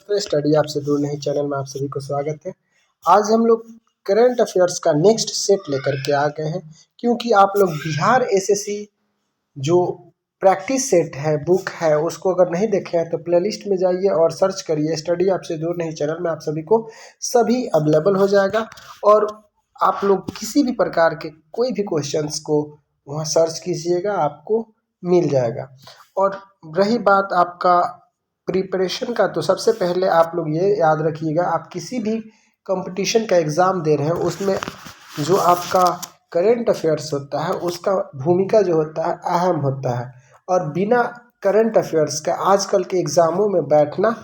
तो स्टडी आपसे दूर नहीं चैनल में आप सभी को स्वागत है। आज हम लोग करंट अफेयर्स का नेक्स्ट सेट लेकर के आ गए हैं, क्योंकि आप लोग बिहार एसएससी जो प्रैक्टिस सेट है बुक है उसको अगर नहीं देखे हैं तो प्लेलिस्ट में जाइए और सर्च करिए स्टडी आपसे दूर नहीं चैनल में। आप सभी को सभी अवेलेबल हो जाएगा और आप लोग किसी भी प्रकार के कोई भी क्वेश्चंस को वहाँ सर्च कीजिएगा, आपको मिल जाएगा। और रही बात आपका प्रिपरेशन का, तो सबसे पहले आप लोग ये याद रखिएगा, आप किसी भी कंपटीशन का एग्ज़ाम दे रहे हैं उसमें जो आपका करंट अफेयर्स होता है उसका भूमिका जो होता है अहम होता है। और बिना करंट अफेयर्स का आजकल के एग्ज़ामों में बैठना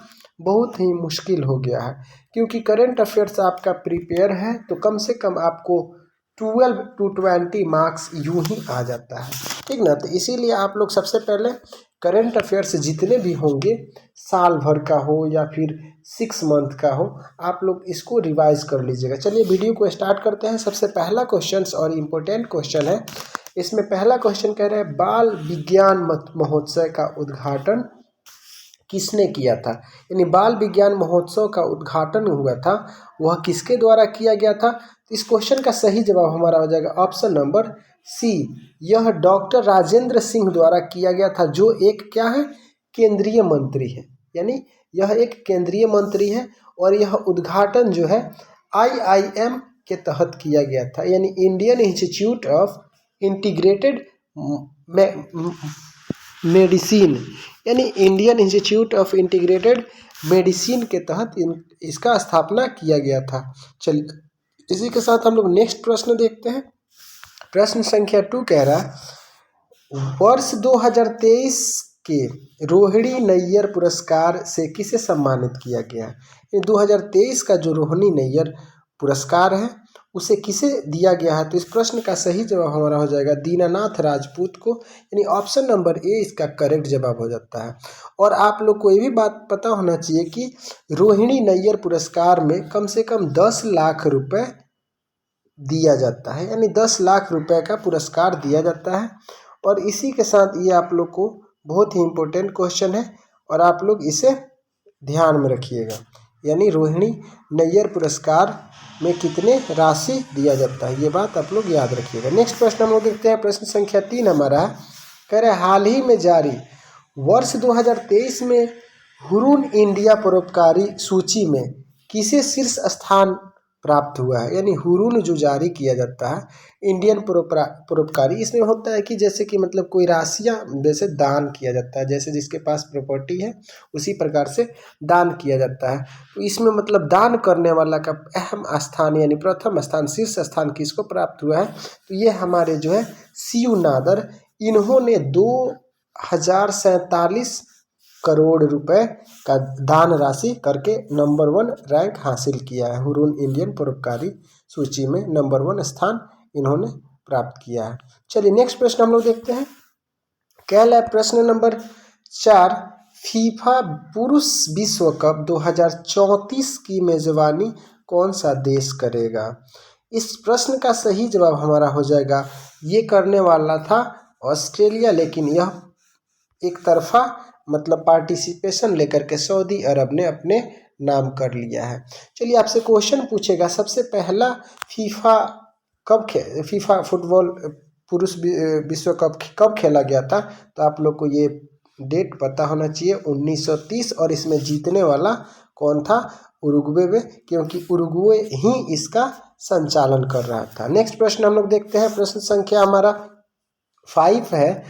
बहुत ही मुश्किल हो गया है, क्योंकि करंट अफेयर्स आपका प्रिपेयर है तो कम से कम आपको 12 to 20 मार्क्स यूं ही आ जाता है, ठीक ना। तो इसीलिए आप लोग सबसे पहले करंट अफेयर्स जितने भी होंगे, साल भर का हो या फिर 6 मंथ का हो, आप लोग इसको रिवाइज कर लीजिएगा। चलिए वीडियो को स्टार्ट करते हैं। सबसे पहला क्वेश्चन और इम्पोर्टेंट क्वेश्चन है। इसमें पहला क्वेश्चन कह रहे हैं बाल विज्ञान महोत्सव का उद्घाटन किसने किया था। यानी बाल विज्ञान महोत्सव का उद्घाटन हुआ था वह किसके द्वारा किया गया था। तो इस क्वेश्चन का सही जवाब हमारा हो जाएगा ऑप्शन नंबर सी, यह डॉक्टर राजेंद्र सिंह द्वारा किया गया था, जो एक क्या है, केंद्रीय मंत्री है। यानी यह एक केंद्रीय मंत्री है और यह उद्घाटन जो है IIM के तहत किया गया था, यानी Indian Institute of Integrated Medicine, यानी Indian Institute of Integrated Medicine के तहत इसका स्थापना किया गया था। चलिए इसी के साथ हम लोग नेक्स्ट प्रश्न देखते हैं। प्रश्न संख्या 2 कह रहा है वर्ष 2023 के रोहिणी नैयर पुरस्कार से किसे सम्मानित किया गया है। 2023 का जो रोहिणी नैयर पुरस्कार है उसे किसे दिया गया है। तो इस प्रश्न का सही जवाब हमारा हो जाएगा दीनानाथ राजपूत को, यानी ऑप्शन नंबर ए इसका करेक्ट जवाब हो जाता है। और आप लोग को ये भी बात पता होना चाहिए कि रोहिणी नैयर पुरस्कार में कम से कम 10 लाख रुपए दिया जाता है, यानी 10 लाख रुपए का पुरस्कार दिया जाता है। और इसी के साथ ये आप लोग को बहुत ही इम्पोर्टेंट क्वेश्चन है और आप लोग इसे ध्यान में रखिएगा, यानी रोहिणी नैयर पुरस्कार में कितने राशि दिया जाता है, ये बात आप लोग याद रखिएगा। नेक्स्ट प्रश्न हम लोग देखते हैं। प्रश्न संख्या 3 हमारा कह रहे हाल ही में जारी वर्ष 2023 में हुरून इंडिया परोपकारी सूची में किसे शीर्ष स्थान प्राप्त हुआ है। यानी हुरून जो जारी किया जाता है इंडियन परोपकारी, इसमें होता है कि जैसे कि मतलब कोई राशियाँ जैसे दान किया जाता है, जैसे जिसके पास प्रॉपर्टी है उसी प्रकार से दान किया जाता है। तो इसमें मतलब दान करने वाला का अहम स्थान यानी प्रथम स्थान, शीर्ष स्थान किसको प्राप्त हुआ है। तो ये हमारे जो है सीयू नादर, इन्होंने 2047 करोड़ रुपए का दान राशि करके नंबर 1 रैंक हासिल किया है। हुरून इंडियन परोपकारी सूची में नंबर 1 स्थान इन्होंने प्राप्त किया है। चलिए नेक्स्ट प्रश्न हम लोग देखते हैं। क्या है प्रश्न नंबर 4, फीफा पुरुष विश्व कप 2034 की मेजबानी कौन सा देश करेगा। इस प्रश्न का सही जवाब हमारा हो जाएगा, ये करने वाला था ऑस्ट्रेलिया, लेकिन यह एक तरफा मतलब पार्टिसिपेशन लेकर के सऊदी अरब ने अपने नाम कर लिया है। चलिए आपसे क्वेश्चन पूछेगा, सबसे पहला फीफा फुटबॉल पुरुष विश्व कप कब खेला गया था। तो आप लोग को ये डेट पता होना चाहिए 1930, और इसमें जीतने वाला कौन था, उरुग्वे में, क्योंकि उरुग्वे ही इसका संचालन कर रहा था। नेक्स्ट प्रश्न हम लोग देखते हैं। प्रश्न संख्या हमारा 5 है,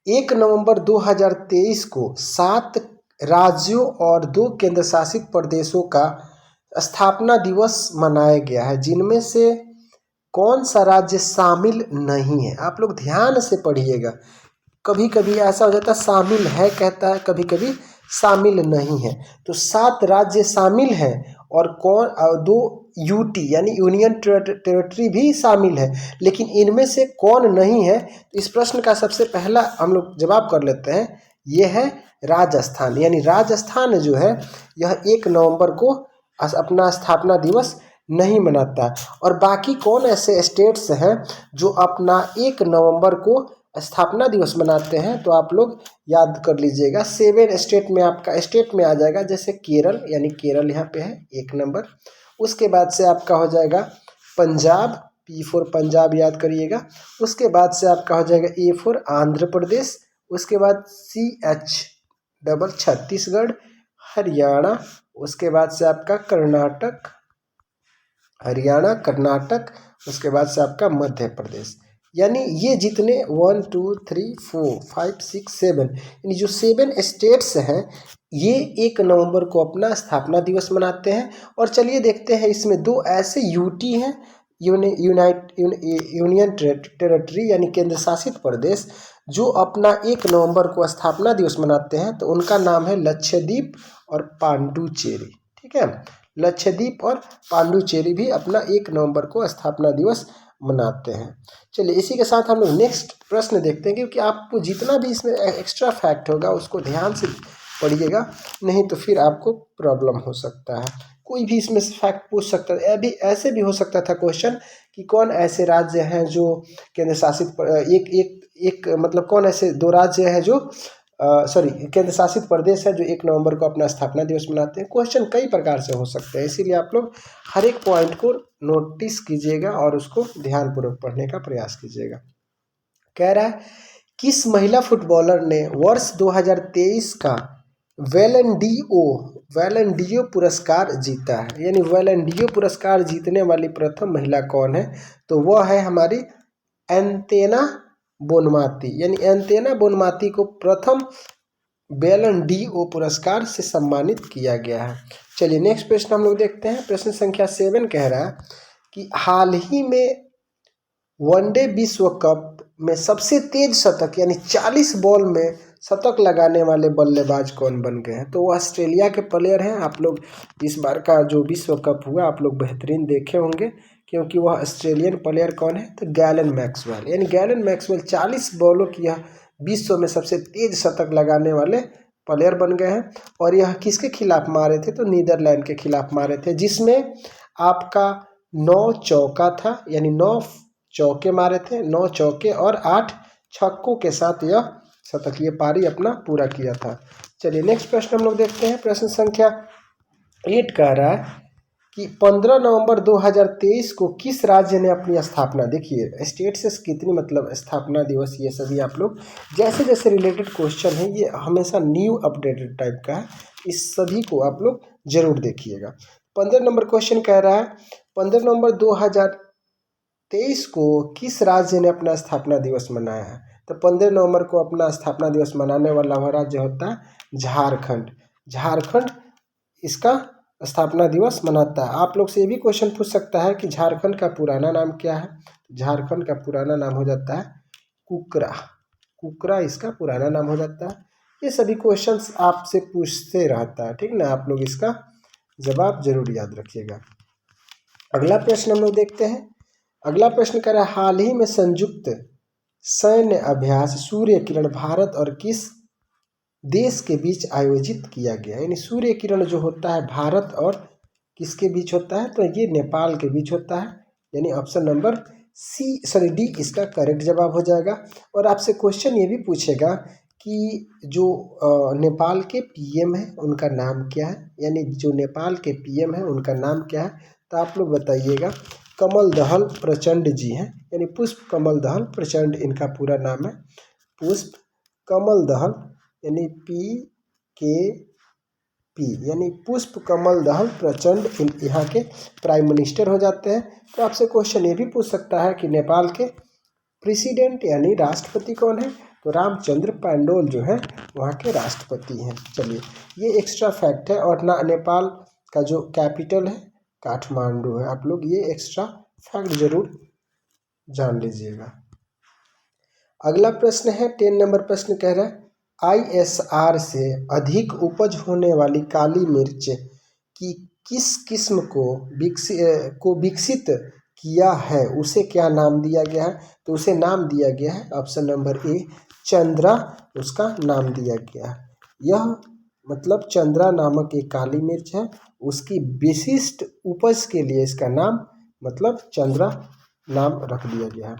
1 नवंबर 2023 को 7 राज्यों और 2 केंद्र शासित प्रदेशों का स्थापना दिवस मनाया गया है, जिनमें से कौन सा राज्य शामिल नहीं है। आप लोग ध्यान से पढ़िएगा, कभी कभी ऐसा हो जाता है शामिल है कहता है, कभी कभी शामिल नहीं है। तो 7 राज्य शामिल हैं और 2 यूटी यानी यूनियन टेरिटरी भी शामिल है, लेकिन इनमें से कौन नहीं है। इस प्रश्न का सबसे पहला हम लोग जवाब कर लेते हैं, ये है राजस्थान। यानी राजस्थान जो है यह 1 नवंबर को अपना स्थापना दिवस नहीं मनाता। और बाकी कौन ऐसे स्टेट्स हैं जो अपना 1 नवंबर को स्थापना दिवस मनाते हैं तो आप लोग याद कर लीजिएगा। 7 स्टेट में आपका स्टेट में आ जाएगा, जैसे केरल, यानी केरल यहाँ पे है 1 नंबर। उसके बाद से आपका हो जाएगा पंजाब, P फॉर पंजाब याद करिएगा। उसके बाद से आपका हो जाएगा A फॉर आंध्र प्रदेश। उसके बाद CH डबल छत्तीसगढ़, हरियाणा। उसके बाद से आपका कर्नाटक, हरियाणा, कर्नाटक। उसके बाद से आपका मध्य प्रदेश। यानी ये जितने 1 2 3 4 5 6 7 यानी जो 7 स्टेट्स हैं ये 1 नवंबर को अपना स्थापना दिवस मनाते हैं। और चलिए देखते हैं, इसमें 2 ऐसे यूटी हैं, यूनियन टेरिटरी यानी केंद्र शासित प्रदेश, जो अपना 1 नवंबर को स्थापना दिवस मनाते हैं। तो उनका नाम है लक्षद्वीप और पांडुचेरी। ठीक है, लक्षद्वीप और पांडुचेरी भी अपना 1 नवंबर को स्थापना दिवस मनाते हैं। चलिए इसी के साथ हम लोग नेक्स्ट प्रश्न देखते हैं, क्योंकि आपको जितना भी इसमें एक्स्ट्रा फैक्ट होगा उसको ध्यान से पढ़िएगा, नहीं तो फिर आपको प्रॉब्लम हो सकता है। कोई भी इसमें से फैक्ट पूछ सकता है। अभी ऐसे भी हो सकता था क्वेश्चन कि कौन ऐसे राज्य हैं जो केंद्र शासित एक मतलब कौन ऐसे 2 राज्य हैं जो केंद्र शासित प्रदेश है जो 1 नवंबर को अपना स्थापना दिवस मनाते हैं। क्वेश्चन कई प्रकार से हो सकते हैं, इसीलिए आप लोग हर एक पॉइंट को नोटिस कीजिएगा और उसको ध्यानपूर्वक पढ़ने का प्रयास कीजिएगा। कह रहा है किस महिला फुटबॉलर ने वर्ष 2023 का वैलेंडियो पुरस्कार जीता है, यानी वैलेंडियो पुरस्कार जीतने वाली प्रथम महिला कौन है? तो वह है हमारी एंतेना बोनमाती, यानी एंतेना बोनमाती को प्रथम वैलेंडियो पुरस्कार से सम्मानित किया गया है। चलिए नेक्स्ट प्रश्न हम लोग देखते हैं। प्रश्न संख्या 7 कह रहा है कि हाल ही में वनडे विश्व कप में सबसे तेज शतक यानी 40 बॉल में शतक लगाने वाले बल्लेबाज कौन बन गए हैं? तो वो ऑस्ट्रेलिया के प्लेयर हैं। आप लोग इस बार का जो विश्व कप हुआ आप लोग बेहतरीन देखे होंगे, क्योंकि वह ऑस्ट्रेलियन प्लेयर कौन है? तो गैलन मैक्सवेल, यानी गैलन मैक्सवेल 40 बॉलों की यह विश्व में सबसे तेज शतक लगाने वाले प्लेयर बन गए हैं। और यह किसके खिलाफ मारे थे? तो नीदरलैंड के खिलाफ मारे थे, जिसमें आपका 9 चौका था, यानी 9 चौके मारे थे, 9 चौके और 8 छक्कों के साथ यह शतकीय पारी अपना पूरा किया था। चलिए नेक्स्ट प्रश्न हम लोग देखते हैं। प्रश्न संख्या 8 कह रहा है कि 15 नवंबर 2023 को किस राज्य ने अपनी स्थापना, देखिए स्टेट से कितनी मतलब स्थापना दिवस, ये सभी आप लोग जैसे जैसे रिलेटेड क्वेश्चन है ये हमेशा न्यू अपडेटेड टाइप का है, इस सभी को आप लोग जरूर देखिएगा। 15 नंबर क्वेश्चन कह रहा है 15 नवंबर 2023 को किस राज्य ने अपना स्थापना दिवस मनाया है? तो 15 नवंबर को अपना स्थापना दिवस मनाने वाला वह राज्य होता है झारखंड। झारखंड इसका स्थापना दिवस मनाता है। आप लोग से ये भी क्वेश्चन पूछ सकता है कि झारखंड का पुराना नाम क्या है? झारखंड का पुराना नाम हो जाता है कुकरा। कुकरा इसका पुराना नाम हो जाता है। ये सभी क्वेश्चंस आपसे पूछते रहता है, ठीक ना, आप लोग इसका जवाब जरूर याद रखिएगा। अगला प्रश्न हम लोग देखते हैं। अगला प्रश्न कह रहा है हाल ही में संयुक्त सैन्य अभ्यास सूर्य किरण भारत और किस देश के बीच आयोजित किया गया? यानी सूर्य किरण जो होता है भारत और किसके बीच होता है? तो ये नेपाल के बीच होता है, यानी ऑप्शन नंबर डी इसका करेक्ट जवाब हो जाएगा। और आपसे क्वेश्चन ये भी पूछेगा कि जो नेपाल के पीएम है उनका नाम क्या है? यानी जो नेपाल के पीएम है उनका नाम क्या है? तो आप लोग बताइएगा। कमल दहल प्रचंड जी हैं, यानी पुष्प कमल दहल प्रचंड इनका पूरा नाम है। पुष्प कमल दहल यानी PKP, यानी पुष्प कमल दहल प्रचंड यहाँ के प्राइम मिनिस्टर हो जाते हैं। तो आपसे क्वेश्चन ये भी पूछ सकता है कि नेपाल के प्रेसिडेंट यानी राष्ट्रपति कौन है? तो रामचंद्र पौडेल जो है वहाँ के राष्ट्रपति हैं। चलिए ये एक्स्ट्रा फैक्ट है। और नेपाल का जो कैपिटल है काठमांडू है। आप लोग ये एक्स्ट्रा फैक्ट जरूर जान लीजिएगा। अगला प्रश्न है 10 नंबर प्रश्न कह रहा है ISR से अधिक उपज होने वाली काली मिर्च की किस किस्म को विकसित किया है, उसे क्या नाम दिया गया है? तो उसे नाम दिया गया है ऑप्शन नंबर A चंद्रा, उसका नाम दिया गया है। यह मतलब चंद्रा नामक एक काली मिर्च है, उसकी विशिष्ट उपज के लिए इसका नाम मतलब चंद्रा नाम रख दिया गया है।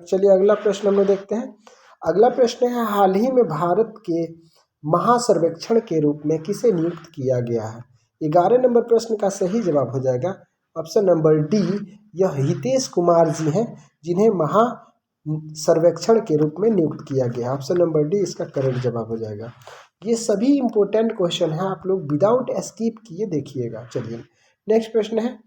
चलिए अगला प्रश्न हम लोग देखते हैं। अगला प्रश्न है, हाल ही में भारत के महासर्वेक्षण के रूप में किसे नियुक्त किया गया है? 11 नंबर प्रश्न का सही जवाब हो जाएगा ऑप्शन नंबर डी, यह हितेश कुमार जी हैं जिन्हें महा सर्वेक्षण के रूप में नियुक्त किया गया। ऑप्शन नंबर डी इसका करेक्ट जवाब हो जाएगा। ये सभी इंपॉर्टेंट क्वेश्चन हैं, आप लोग विदाउट स्किप किए देखिएगा। चलिए नेक्स्ट प्रश्न है,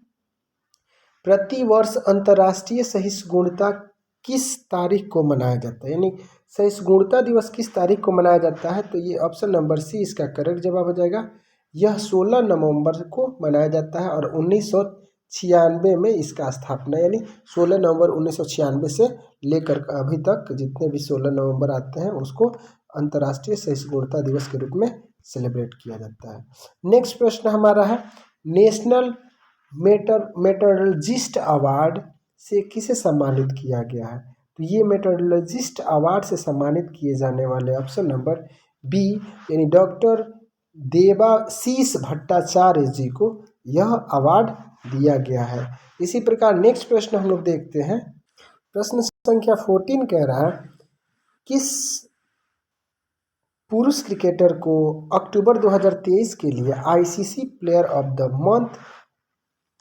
प्रतिवर्ष अंतर्राष्ट्रीय सहिष्णुता किस तारीख को मनाया जाता है? यानी सहिष्णुता दिवस किस तारीख को मनाया जाता है? तो ये ऑप्शन नंबर सी इसका करेक्ट जवाब हो जाएगा। यह 16 नवंबर को मनाया जाता है और 1996 में इसका स्थापना, यानी 16 नवंबर 1996 से लेकर अभी तक जितने भी 16 नवंबर आते हैं उसको अंतर्राष्ट्रीय सहिष्णुता दिवस के रूप में सेलिब्रेट किया जाता है। नेक्स्ट प्रश्न हमारा है, नेशनल मेटरोलॉजिस्ट अवार्ड से किसे सम्मानित किया गया है? तो ये मेटरोलॉजिस्ट अवार्ड से सम्मानित किए जाने वाले ऑप्शन नंबर बी यानी डॉक्टर देवाशीष भट्टाचार्य जी को यह अवार्ड दिया गया है। इसी प्रकार नेक्स्ट प्रश्न हम लोग देखते हैं, प्रश्न संख्या 14 कह रहा है, किस पुरुष क्रिकेटर को अक्टूबर 2023 के लिए ICC player of the month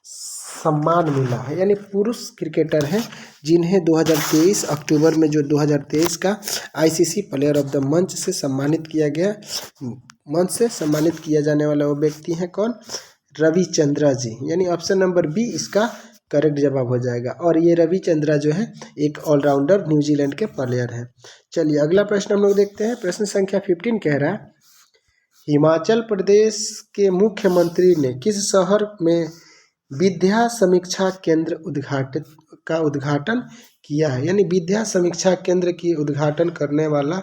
सम्मान मिला है? यानी पुरुष क्रिकेटर हैं जिन्हें 2023 अक्टूबर में जो 2023 का ICC player of the month से सम्मानित किया गया, मंच से सम्मानित किया जाने वाला वो व्यक्ति हैं कौन? रविचंद्रा जी, यानी ऑप्शन नंबर बी इसका करेक्ट जवाब हो जाएगा। और ये रविचंद्रा जो है एक ऑलराउंडर न्यूजीलैंड के प्लेयर हैं। चलिए अगला प्रश्न हम लोग देखते हैं, प्रश्न संख्या 15 कह रहा है, हिमाचल प्रदेश के मुख्यमंत्री ने किस शहर में विद्या समीक्षा केंद्र उद्घाटन किया है? यानी विद्या समीक्षा केंद्र की उद्घाटन करने वाला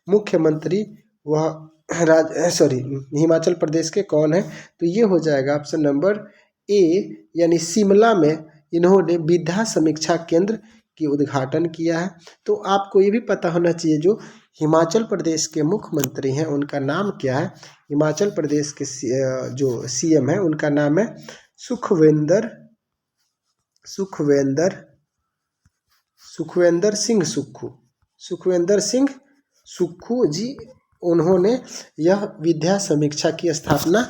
मुख्यमंत्री वह हिमाचल प्रदेश के कौन है? तो ये हो जाएगा ऑप्शन नंबर ए, यानी शिमला में इन्होंने विद्या समीक्षा केंद्र की उद्घाटन किया है। तो आपको ये भी पता होना चाहिए जो हिमाचल प्रदेश के मुख्यमंत्री हैं उनका नाम क्या है? हिमाचल प्रदेश के जो सीएम है उनका नाम है सुखविंदर सिंह सुक्खू जी, उन्होंने यह विद्या समीक्षा की स्थापना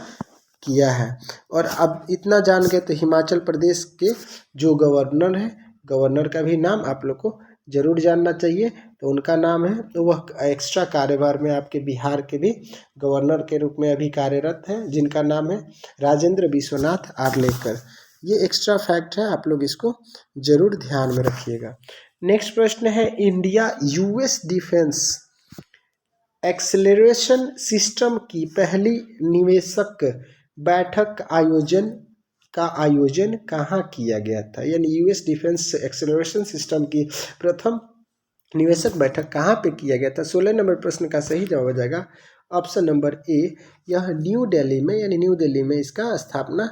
किया है। और अब इतना जान गए तो हिमाचल प्रदेश के जो गवर्नर हैं, गवर्नर का भी नाम आप लोग को जरूर जानना चाहिए। तो उनका नाम है, तो वह एक्स्ट्रा कार्यभार में आपके बिहार के भी गवर्नर के रूप में अभी कार्यरत हैं, जिनका नाम है राजेंद्र विश्वनाथ आर्लेकर। ये एक्स्ट्रा फैक्ट है, आप लोग इसको जरूर ध्यान में रखिएगा। नेक्स्ट प्रश्न है, India US defence acceleration system की पहली निवेशक बैठक आयोजन कहाँ किया गया था? यानी यूएस डिफेंस एक्सेलरेशन सिस्टम की प्रथम निवेशक बैठक कहाँ पे किया गया था? 16 नंबर प्रश्न का सही जवाब हो जाएगा ऑप्शन नंबर ए, यह न्यू दिल्ली में, यानी न्यू दिल्ली में इसका स्थापना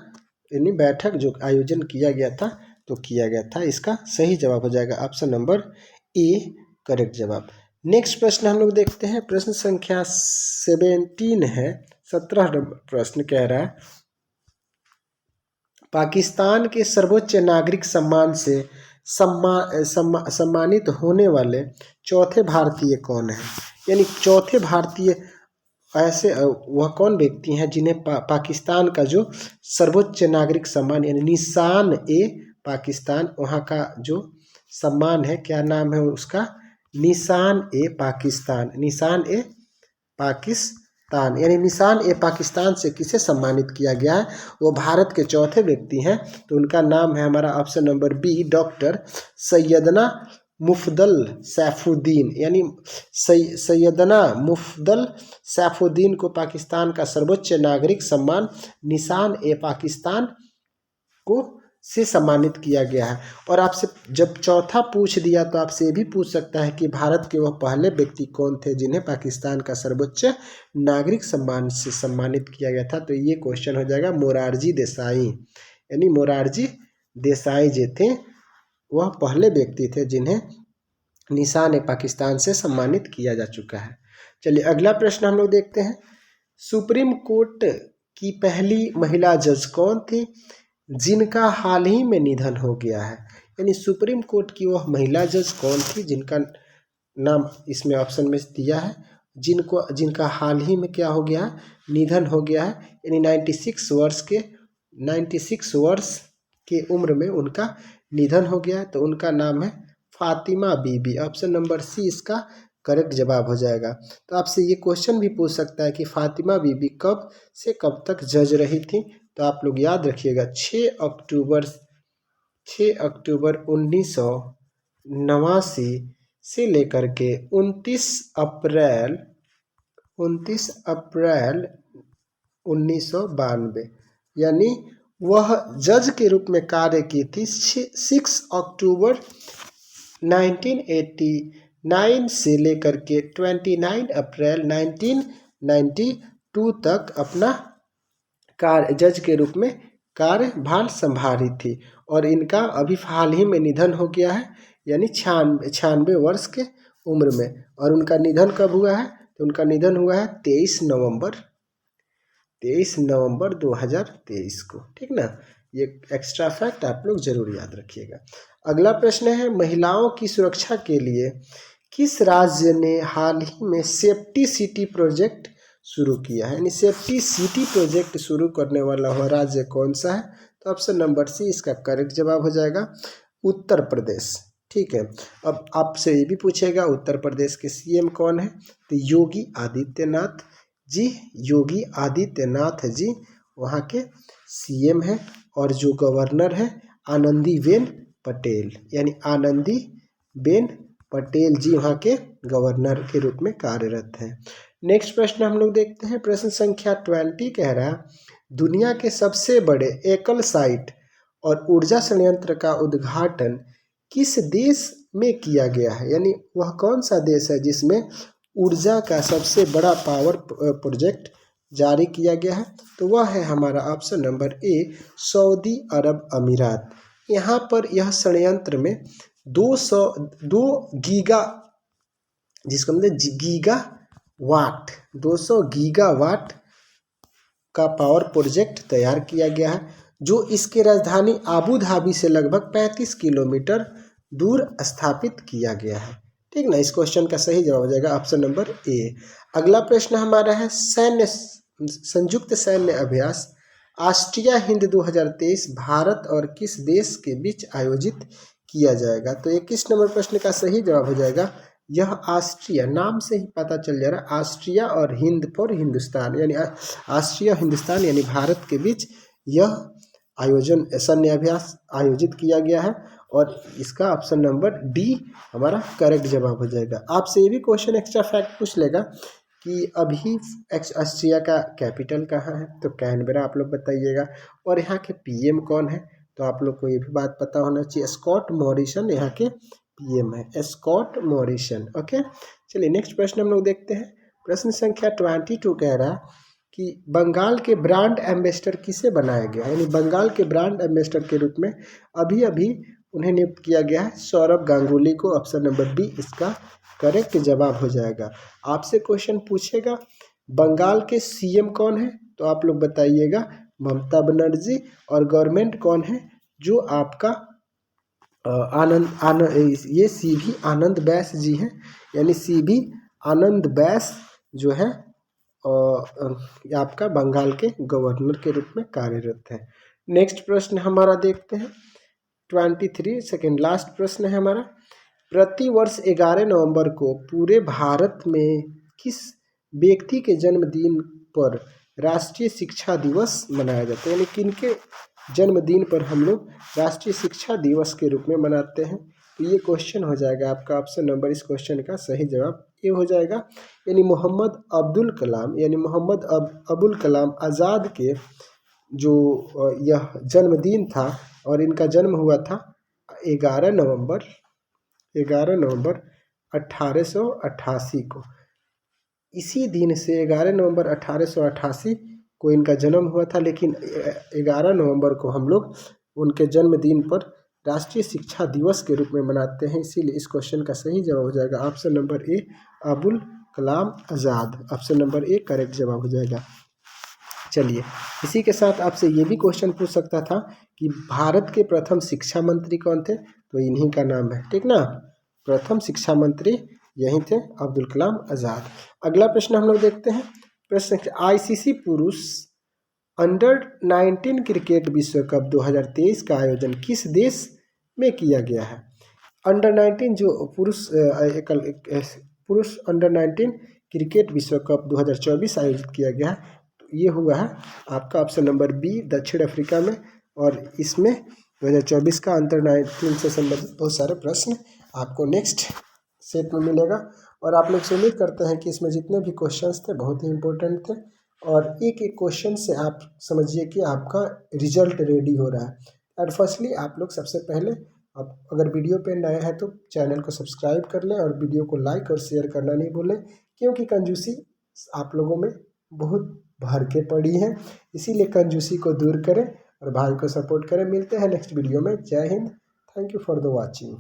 यानी बैठक जो आयोजन किया गया था तो किया गया था। इसका सही जवाब हो जाएगा ऑप्शन नंबर ए करेक्ट जवाब। नेक्स्ट प्रश्न हम लोग देखते हैं, प्रश्न संख्या 17 है, 17 नंबर प्रश्न कह रहा है, पाकिस्तान के सर्वोच्च नागरिक सम्मान से सम्मानित होने वाले चौथे भारतीय कौन है? यानी चौथे भारतीय ऐसे वह कौन व्यक्ति हैं जिन्हें पाकिस्तान का जो सर्वोच्च नागरिक सम्मान यानी निशान ए पाकिस्तान, वहाँ का जो सम्मान है क्या नाम है उसका? निशान ए पाकिस्तान। यानी निशान ए पाकिस्तान से किसे सम्मानित किया गया है? वो भारत के चौथे व्यक्ति हैं, तो उनका नाम है हमारा option number B, doctor Syedna Mufaddal Saifuddin. यानी सैयदना मुफद्दल सैफुद्दीन को पाकिस्तान का सर्वोच्च नागरिक सम्मान निशान ए पाकिस्तान को से सम्मानित किया गया है। और आपसे जब चौथा पूछ दिया तो आपसे ये भी पूछ सकता है कि भारत के वह पहले व्यक्ति कौन थे जिन्हें पाकिस्तान का सर्वोच्च नागरिक सम्मान से सम्मानित किया गया था? तो ये क्वेश्चन हो जाएगा मोरारजी देसाई। यानी मोरारजी देसाई जो थे वह पहले व्यक्ति थे जिन्हें निशान ए पाकिस्तान से सम्मानित किया जा चुका है। चलिए अगला प्रश्न हम लोग देखते हैं, सुप्रीम कोर्ट की पहली महिला जज कौन थी जिनका हाल ही में निधन हो गया है? यानी सुप्रीम कोर्ट की वह महिला जज कौन थी जिनका नाम इसमें ऑप्शन में दिया है, जिनका हाल ही में क्या हो गया है, निधन हो गया है, यानी 96 वर्ष के उम्र में उनका निधन हो गया है। तो उनका नाम है फातिमा बीबी। ऑप्शन नंबर सी इसका करेक्ट जवाब हो जाएगा। तो आपसे ये क्वेश्चन भी पूछ सकता है कि फातिमा बीबी कब से कब तक जज रही थी। तो आप लोग याद रखिएगा 6 अक्टूबर 1989 से लेकर के 29 अप्रैल 1992, यानी वह जज के रूप में कार्य की थी 6 अक्टूबर 1989 से लेकर के 29 अप्रैल 1992 तक अपना कार्य जज के रूप में कार्यभार संभाली थी। और इनका अभी हाल ही में निधन हो गया है, यानी 96 वर्ष के उम्र में। और उनका निधन कब हुआ है, तो उनका निधन हुआ है 23 नवंबर 2023 को। ठीक ना, ये एक्स्ट्रा फैक्ट आप लोग जरूर याद रखिएगा। अगला प्रश्न है, महिलाओं की सुरक्षा के लिए किस राज्य ने हाल ही में सेफ्टी सिटी प्रोजेक्ट शुरू किया है, यानी सेफ्टी सिटी प्रोजेक्ट शुरू करने वाला हुआ राज्य कौन सा है। तो ऑप्शन नंबर सी इसका करेक्ट जवाब हो जाएगा, उत्तर प्रदेश। ठीक है, अब आपसे ये भी पूछेगा उत्तर प्रदेश के सीएम कौन है, तो योगी आदित्यनाथ जी। योगी आदित्यनाथ जी वहाँ के सीएम हैं। और जो गवर्नर है आनंदीबेन पटेल, यानी आनंदीबेन पटेल जी वहाँ के गवर्नर के रूप में कार्यरत हैं। नेक्स्ट प्रश्न हम लोग देखते हैं, प्रश्न संख्या 20 कह रहा है, दुनिया के सबसे बड़े एकल साइट और ऊर्जा संयंत्र का उद्घाटन किस देश में किया गया है, यानी वह कौन सा देश है जिसमें ऊर्जा का सबसे बड़ा पावर प्रोजेक्ट जारी किया गया है। तो वह है हमारा ऑप्शन नंबर ए, सऊदी अरब अमीरात। यहाँ पर यह संयंत्र में 2 गीगा, जिसको मतलब गीगावाट, 200 गीगावाट का पावर प्रोजेक्ट तैयार किया गया है, जो इसके राजधानी आबू धाबी से लगभग 35 किलोमीटर दूर स्थापित किया गया है। ठीक ना, इस क्वेश्चन का सही जवाब हो जाएगा ऑप्शन नंबर ए। अगला प्रश्न हमारा है, संयुक्त सैन्य अभ्यास ऑस्ट्रिया हिंद 2023 भारत और किस देश के बीच आयोजित किया जाएगा। तो 21 नंबर प्रश्न का सही जवाब हो जाएगा, यह ऑस्ट्रिया, नाम से ही पता चल जा रहा है, ऑस्ट्रिया और हिंद फॉर हिंदुस्तान, यानी ऑस्ट्रिया हिंदुस्तान यानी भारत के बीच यह सैन्य अभ्यास आयोजित किया गया है। और इसका ऑप्शन नंबर डी हमारा करेक्ट जवाब हो जाएगा। आपसे ये भी क्वेश्चन एक्स्ट्रा फैक्ट पूछ लेगा कि अभी ऑस्ट्रिया का कैपिटल कहाँ है, तो कैनबरा आप लोग बताइएगा। और यहाँ के पीएम कौन है, तो आप लोग को ये भी बात पता होना चाहिए, स्कॉट मॉरिसन यहाँ के पीएम है, स्कॉट मॉरिसन। ओके, चलिए नेक्स्ट प्रश्न हम लोग देखते हैं। प्रश्न संख्या 22 कह रहा है कि बंगाल के ब्रांड एम्बेसडर किसे बनाया गया, यानी बंगाल के ब्रांड एम्बेसडर के रूप में अभी उन्हें नियुक्त किया गया है सौरभ गांगुली को। ऑप्शन नंबर बी इसका करेक्ट जवाब हो जाएगा। आपसे क्वेश्चन पूछेगा बंगाल के सीएम कौन है, तो आप लोग बताइएगा ममता बनर्जी। और गवर्नमेंट कौन है, जो आपका ये सीवी आनंद बैस जी हैं, यानी सीवी आनंद बैस जो है आपका बंगाल के गवर्नर के रूप में कार्यरत है। नेक्स्ट प्रश्न हमारा देखते हैं 23, सेकेंड लास्ट प्रश्न है हमारा, प्रतिवर्ष 11 नवंबर को पूरे भारत में किस व्यक्ति के जन्मदिन पर राष्ट्रीय शिक्षा दिवस मनाया जाता है, यानी किनके जन्मदिन पर हम लोग राष्ट्रीय शिक्षा दिवस के रूप में मनाते हैं। तो ये क्वेश्चन हो जाएगा आपका ऑप्शन नंबर, इस क्वेश्चन का सही जवाब ये हो जाएगा, यानी मोहम्मद अब्दुल कलाम, यानी मोहम्मद अबुल कलाम आज़ाद के जो यह जन्मदिन था। और इनका जन्म हुआ था 11 नवंबर 1888 को। इसी दिन से 11 नवंबर 1888 को इनका जन्म हुआ था, लेकिन 11 नवंबर को हम लोग उनके जन्मदिन पर राष्ट्रीय शिक्षा दिवस के रूप में मनाते हैं, इसीलिए इस क्वेश्चन का सही जवाब हो जाएगा option number A, Abul Kalam Azad. Option number A correct जवाब हो जाएगा। चलिए, इसी के साथ आपसे ये भी क्वेश्चन पूछ सकता था कि भारत के प्रथम शिक्षा मंत्री कौन थे, तो इन्हीं का नाम है। ठीक ना, प्रथम शिक्षा मंत्री यही थे अब्दुल कलाम आज़ाद। अगला प्रश्न हम लोग देखते हैं। प्रश्न आईसीसी पुरुष अंडर-19 क्रिकेट विश्व कप 2023 का आयोजन किस देश में किया गया है? अंडर-19 जो पुरुष अंडर-19 क्रिकेट विश्व कप 2024 आयोजित किया गया है, तो ये हुआ है आपका ऑप्शन नंबर बी दक्षिण अफ्रीका में। और इसमें 2024 का अंडर-19 से संबंधित बहुत सारे प्रश्न आपको नेक्स्ट सेट में मिलेगा। और आप लोग से उम्मीद करते हैं कि इसमें जितने भी क्वेश्चंस थे बहुत ही इंपॉर्टेंट थे, और एक एक क्वेश्चन से आप समझिए कि आपका रिजल्ट रेडी हो रहा है। और फर्स्टली आप लोग सबसे पहले, आप अगर वीडियो पे नए हैं तो चैनल को सब्सक्राइब कर लें और वीडियो को लाइक और शेयर करना नहीं भूलें, क्योंकि कंजूसी आप लोगों में बहुत भर के पड़ी है। इसीलिए कंजूसी को दूर करें और भाई को सपोर्ट करें। मिलते हैं नेक्स्ट वीडियो में। जय Hind. Thank you for the watching.